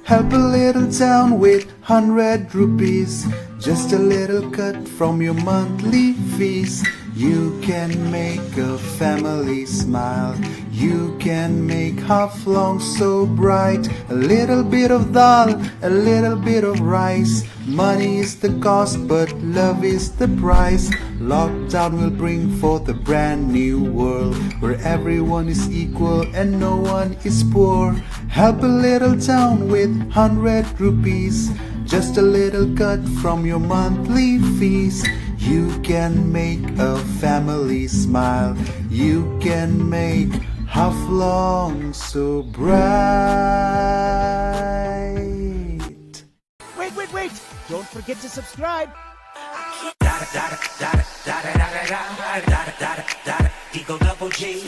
Help a little town with 100 rupees, just a little cut from your monthly fees. You can make a family smile, you can make Haflong so bright. A little bit of dal, a little bit of rice. Money is the cost, but love is the price. Lockdown will bring forth a brand new world, where everyone is equal and no one is poor. Help a little town with 100 rupees, just a little cut from your monthly fees. You can make a family smile, you can make Haflong so bright. Wait! Don't forget to subscribe. Eagle Double G.